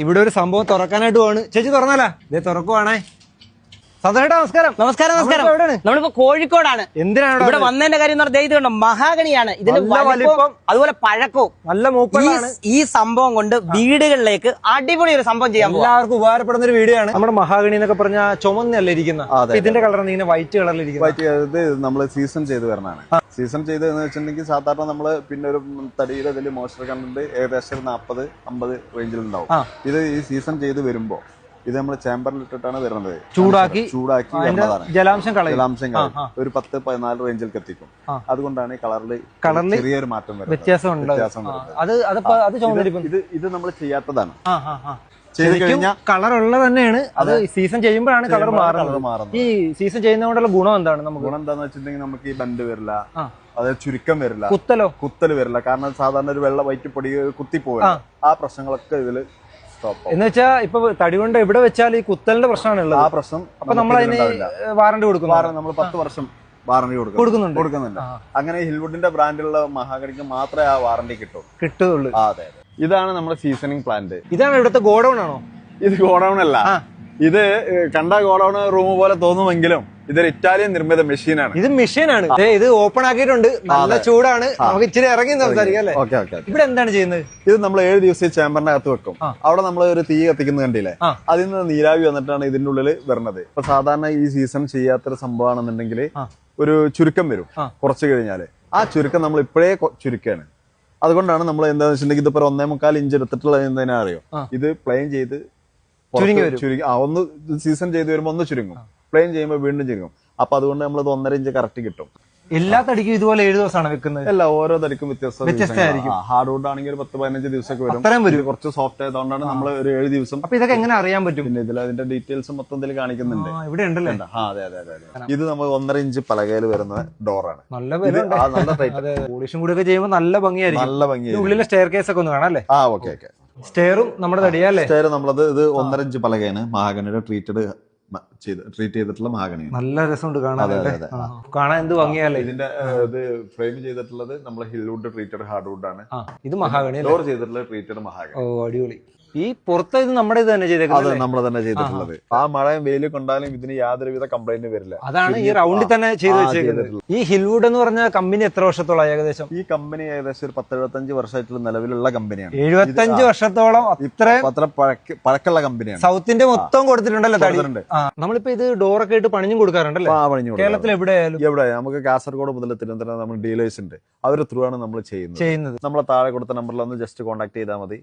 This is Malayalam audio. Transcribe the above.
ഇവിടെ ഒരു സംഭവം തുറക്കാനായിട്ട് പോവാണ്. ചേച്ചി തുറന്നാലാ? ഇതേ തുറക്കുവാണേ. സദാചേട്ടാ നമസ്കാരം. നമസ്കാരം. എവിടെയാണ്? നമ്മളിപ്പോ കോഴിക്കോടാണ്. എന്തിനാണ് ഇവിടെ വന്നതിന്റെ കാര്യം എന്ന് പറഞ്ഞാൽ ഇത് കണ്ടോ, മഹാഗണിയാണ്. ഇതിന് വലിപ്പം അതുപോലെ പഴക്കവും നല്ല മൂപ്പാണ്. ഈ സംഭവം കൊണ്ട് വീടുകളിലേക്ക് അടിപൊളി ഒരു സംഭവം ചെയ്യാൻ എല്ലാവർക്കും ഉപകാരപ്പെടുന്ന ഒരു വീഡിയോ ആണ്. നമ്മുടെ മഹാഗണി എന്നൊക്കെ പറഞ്ഞാൽ ചുമന്നല്ല ഇരിക്കുന്ന, ഇതിന്റെ കളർ ഇങ്ങനെ വൈറ്റ് കളറിലിരിക്കുന്നത്. വൈറ്റ് ഇത് നമ്മള് സീസൺ ചെയ്ത് വരണതാണ്. സീസൺ ചെയ്ത് എന്ന് വെച്ചിട്ടുണ്ടെങ്കിൽ സാധാരണ നമ്മള് പിന്നെ ഒരു തടിയുടെ ഇതിൽ മോയ്സ്ചർ കണ്ടന്റ് ഏകദേശം 40-50 റേഞ്ചിലുണ്ടാവും. ഇത് ഈ സീസൺ ചെയ്ത് വരുമ്പോ ഇത് നമ്മൾ ചേമ്പറിൽ ഇട്ടിട്ടാണ് വരുന്നത്. ചൂടാക്കി ജലാംശം കളയും ഒരു 10-14 റേഞ്ചിലേക്ക് എത്തിക്കും. അതുകൊണ്ടാണ് കളറിൽ ചെറിയൊരു മാറ്റം വരുന്നത്, വ്യത്യാസം വരുന്നത്. ഇത് നമ്മൾ ചെയ്യാത്തതാണ്. കളർ ഉള്ളത് തന്നെയാണ്. അത് സീസൺ ചെയ്യുമ്പോഴാണ് കളർ മാറുന്നത്. ഈ സീസൺ ചെയ്യുന്നതുകൊണ്ടുള്ള ഗുണം എന്താണ്? നമുക്ക് ഗുണം എന്താന്ന് വെച്ചിട്ടുണ്ടെങ്കിൽ നമുക്ക് ഈ ബണ്ട് വരില്ല, അതായത് ചുരുക്കം വരില്ല, കുത്തല് വരില്ല. കാരണം സാധാരണ ഒരു വെള്ള വൈറ്റ് പൊടി കുത്തിപ്പോവില്ല. ആ പ്രശ്നങ്ങളൊക്കെ ഇതില് എന്ന് വെച്ചാൽ ഇപ്പൊ തടി കൊണ്ട് എവിടെ വെച്ചാൽ ഈ കുത്തലിന്റെ പ്രശ്നമാണുള്ളത്. ആ പ്രശ്നം അപ്പൊ നമ്മൾ അതിന് വാറണ്ടി കൊടുക്കുന്നു. നമ്മൾ 10 വർഷം വാറണ്ടി കൊടുക്കുന്നുണ്ട്. അങ്ങനെ ഹിൽവുഡിന്റെ ബ്രാൻഡിലുള്ള മഹാഗണിക്ക് മാത്രമേ ആ വാറണ്ടി കിട്ടുള്ളൂ. അതെ, ഇതാണ് നമ്മുടെ സീസണിങ് പ്ലാന്റ്. ഇതാണ് ഇവിടുത്തെ ഗോഡൌൺ ആണോ? ഇത് ഗോഡൌൺ അല്ല. ഇത് കണ്ട ഗോഡൌൺ റൂം പോലെ തോന്നുമെങ്കിലും ഇതൊരു ഇറ്റാലിയൻ നിർമ്മിത മെഷീനാണ്. ഇത് മെഷീനാണ്. ഇത് ഓപ്പൺ ആക്കിയിട്ടുണ്ട്. നല്ല ചൂടാണ്. നമുക്ക് ഇച്ചിരി ഇറങ്ങി സംസാരിക്കാം അല്ലേ? ഇവിടെ എന്താണ് ചെയ്യുന്നത്? ഇത് നമ്മൾ 7 ദിവസം ചേമ്പറിന്റെ അകത്ത് വെക്കും. അവിടെ നമ്മൾ ഒരു തീ കത്തിക്കുന്ന കണ്ടില്ലേ, അതിൽ നിന്ന് നീരാവി വന്നിട്ടാണ് ഇതിന്റെ ഉള്ളിൽ വരുന്നത്. ഇപ്പൊ സാധാരണ ഈ സീസൺ ചെയ്യാത്തൊരു സംഭവമാണെന്നുണ്ടെങ്കിൽ ഒരു ചുരുക്കം വരും കുറച്ച് കഴിഞ്ഞാല്. ആ ചുരുക്കം നമ്മൾ ഇപ്പോഴേ ചുരുക്കാണ്. അതുകൊണ്ടാണ് നമ്മൾ എന്താണെന്ന് വെച്ചിട്ടുണ്ടെങ്കിൽ ഇതിപ്പോ 1.25 ഇഞ്ച് എടുത്തിട്ടുള്ള എന്തിനാ അറിയോ, ഇത് പ്ലെയിൻ ചെയ്ത് ഒന്ന് സീസൺ ചെയ്ത് വരുമ്പോ ഒന്ന് ചുരുങ്ങും, പ്ലെയിൻ ചെയ്യുമ്പോൾ വീണ്ടും ചുരുങ്ങും. അപ്പൊ അതുകൊണ്ട് നമ്മളത് 1.5 ഇഞ്ച് കറക്റ്റ് കിട്ടും. എല്ലാ തടിക്കും ഇതുപോലെ 7 ദിവസമാണ് വെക്കുന്നത്? അല്ല, ഓരോ തടിക്കും വ്യത്യസ്തമായിരിക്കും. ഹാർഡ് വുഡ് ആണെങ്കിൽ ഒരു 10-15 ദിവസമൊക്കെ വരും. കുറച്ച് സോഫ്റ്റ് ആയതുകൊണ്ടാണ് നമ്മൾ ഒരു 7 ദിവസം. അപ്പൊ ഇതൊക്കെ എങ്ങനെ അറിയാൻ പറ്റും? പിന്നെ ഇതിൽ അതിന്റെ ഡീറ്റെയിൽസ് മൊത്തം ഇതിൽ കാണിക്കുന്നുണ്ട്. ഇവിടെ ഉണ്ടല്ലേ? അതെ. ഇത് നമ്മൾ 1.5 ഇഞ്ച് പലകയിൽ വരുന്ന ഡോറാണ്. നല്ല പോളിഷും കൂടി ഒക്കെ ചെയ്യുമ്പോൾ നല്ല ഭംഗിയായിരിക്കും. നല്ല ഭംഗിയായിരിക്കും. ഉള്ളിലെ സ്റ്റെയർ കേസ് ഒക്കെ ഒന്ന് കാണാം അല്ലേ? ഓക്കെ. സ്റ്റെയറും നമ്മുടെ തടിയല്ലേ? സ്റ്റെയർ നമ്മളത് 1.5 ഇഞ്ച് പലകയാണ്. മഹാഗണിയുടെ ട്രീറ്റ് ചെയ്തിട്ടുള്ള മഹാഗണി. നല്ല രസമുണ്ട് കാണാൻ. എന്ത് ഭംഗിയല്ലേ? ഇതിന്റെ ഇത് ഫ്രെയിം ചെയ്തിട്ടുള്ളത് നമ്മൾ ഹിൽവുഡ് ട്രീറ്റഡ് ഹാർഡ് വുഡ് ആണ്. ഇത് മഹാഗണി. ഡോർ ചെയ്തിട്ടുള്ളത് ട്രീറ്റഡ് മഹാഗണി. ഓ, അടിപൊളി. ഈ പുറത്ത് ഇത് നമ്മുടെ ഇത് തന്നെ ചെയ്തേക്കുന്നത്? നമ്മൾ തന്നെ ചെയ്തിട്ടുള്ളത്. ആ മഴയും വെയിലും കൊണ്ടാലും ഇതിന് യാതൊരുവിധ കംപ്ലൈന്റ് വരില്ല. അതാണ് ഈ റൗണ്ടിൽ തന്നെ ചെയ്ത് വെച്ചേക്കുന്നത്. ഈ ഹിൽവുഡ് എന്ന് പറഞ്ഞ കമ്പനി എത്ര വർഷത്തോളം ഏകദേശം? ഈ കമ്പനി ഏകദേശം ഒരു 10-75 വർഷമായിട്ടുള്ള നിലവിലുള്ള കമ്പനിയാണ്. 75 വർഷത്തോളം അത്ര പഴക്കമുള്ള കമ്പനിയാണ്. സൗത്തിന്റെ മൊത്തം കൊടുത്തിട്ടുണ്ടല്ലോ തടി. നമ്മളിപ്പോ ഇത് ഡോറൊക്കെ ഇട്ട് പണിഞ്ഞും കൊടുക്കാറുണ്ടല്ലേ? കേരളത്തിൽ എവിടെ നമുക്ക് കാസർഗോഡ് മുതൽ തിരുവനന്തപുരം നമ്മൾ ഡീലേഴ്സ് ഉണ്ട്. അവർ ത്രൂ ആണ് നമ്മൾ ചെയ്യുന്നത്. നമ്മളെ താഴെ കൊടുത്ത നമ്പറിൽ ഒന്ന് ജസ്റ്റ് കോൺടാക്ട് ചെയ്താൽ മതി.